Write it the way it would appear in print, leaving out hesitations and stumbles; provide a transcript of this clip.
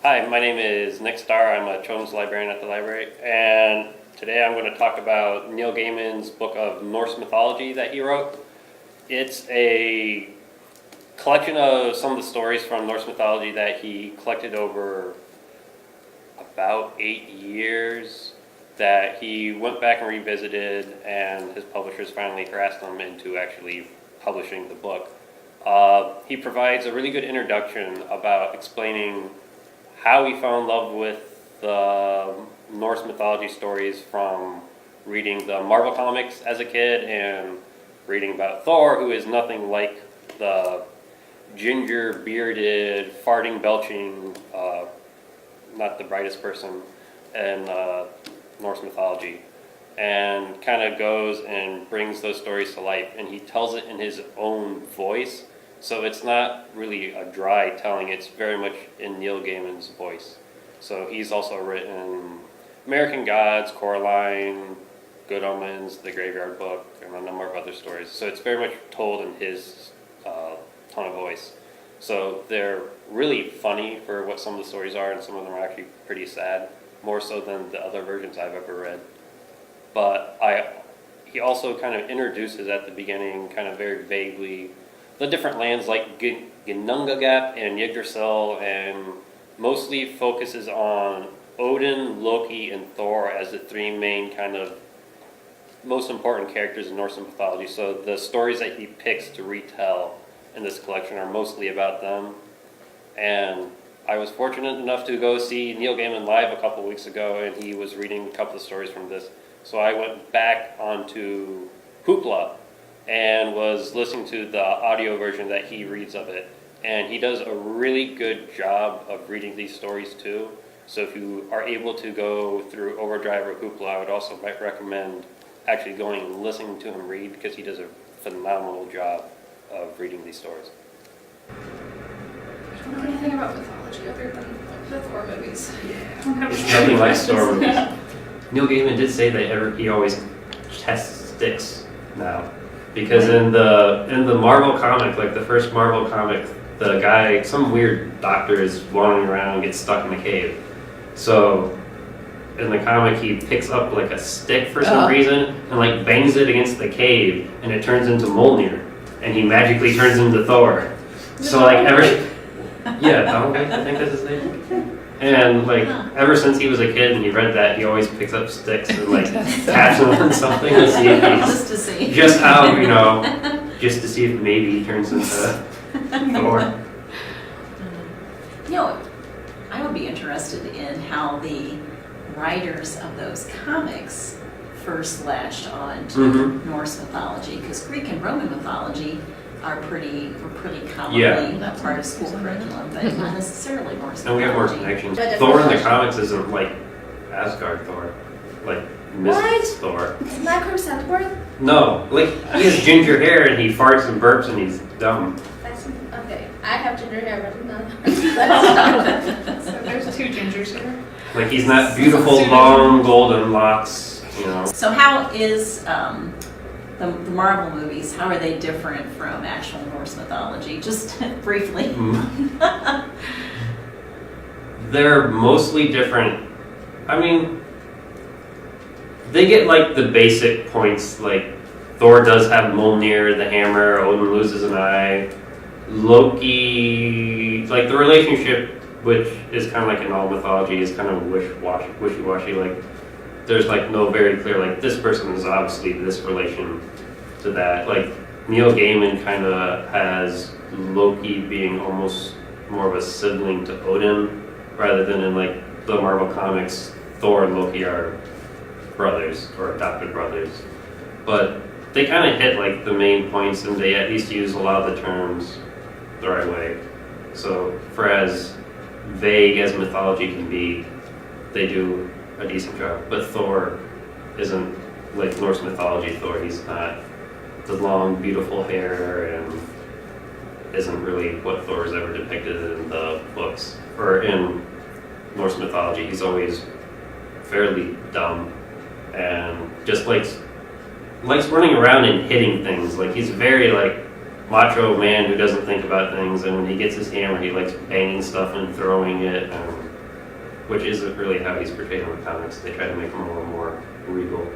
Hi, my name is Nick Starr. I'm a children's librarian at the library, and today I'm going to talk about Neil Gaiman's book of Norse mythology that he wrote. It's a collection of some of the stories from Norse mythology that he collected over about 8 years that he went back and revisited, and his publishers finally harassed him into actually publishing the book. He provides a really good introduction about explaining how he fell in love with the Norse mythology stories from reading the Marvel comics as a kid and reading about Thor, who is nothing like the ginger, bearded, farting, belching, not the brightest person in Norse mythology, and kind of goes and brings those stories to life, and he tells it in his own voice. So it's not really a dry telling, it's very much in Neil Gaiman's voice. So he's also written American Gods, Coraline, Good Omens, The Graveyard Book, and a number of other stories. So it's very much told in his tone of voice. So they're really funny for what some of the stories are, and some of them are actually pretty sad, more so than the other versions I've ever read. But he also kind of introduces at the beginning, kind of very vaguely, the different lands like Ginnungagap and Yggdrasil, and mostly focuses on Odin, Loki, and Thor as the three main kind of most important characters in Norse mythology. So the stories that he picks to retell in this collection are mostly about them. And I was fortunate enough to go see Neil Gaiman live a couple weeks ago, and he was reading a couple of stories from this. So I went back onto Hoopla and was listening to the audio version that he reads of it. And he does a really good job of reading these stories too. So if you are able to go through Overdrive or Hoopla, I would also recommend actually going and listening to him read, because he does a phenomenal job of reading these stories. I don't know anything about mythology other than the Thor movies. It's nothing like Thor movies. Neil Gaiman did say that he always tests sticks now. Because in the Marvel comic, like the first Marvel comic, the guy, some weird doctor is wandering around and gets stuck in a cave. So in the comic, he picks up like a stick for some reason and like bangs it against the cave, and it turns into Mjolnir, and he magically turns into Thor. So like Donald, I think that's his name. And like ever since he was a kid and he read that, he always picks up sticks and like taps them on something to see if just to see. Just how, just to see if maybe he turns into Thor. I would be interested in how the writers of those comics first latched on to Norse mythology, because Greek and Roman mythology were pretty commonly a part of school curriculum, but not necessarily Norse mythology. And we have more connections. Thor in the comics isn't like Asgard Thor, like Mrs. Thor. Isn't that Chris Hemsworth? No, like he has ginger hair and he farts and burps and he's dumb. Okay, I have ginger hair, but no. So there's two gingers here. Like he's not beautiful, long, golden locks, So how is the Marvel movies, how are they different from actual Norse mythology? Just briefly. They're mostly different. I mean, they get like the basic points, like Thor does have Mjolnir, the hammer, Odin loses an eye. Loki, like the relationship, which is kind of like in all mythology, is kind of wishy-washy. Like there's like no very clear, like this person is obviously this relation to that. Like Neil Gaiman kind of has Loki being almost more of a sibling to Odin, rather than in like the Marvel comics, Thor and Loki are brothers or adopted brothers. But they kind of hit like the main points, and they at least use a lot of the terms the right way. So for as vague as mythology can be, they do a decent job. But Thor isn't like Norse mythology Thor. He's not the long, beautiful hair, and isn't really what Thor is ever depicted in the books. Or in Norse mythology, he's always fairly dumb and just likes running around and hitting things. Like he's very like macho man who doesn't think about things, and when he gets his hammer, he likes banging stuff and throwing it. And which isn't really how he's portrayed in the comics. They try to make him a little more regal.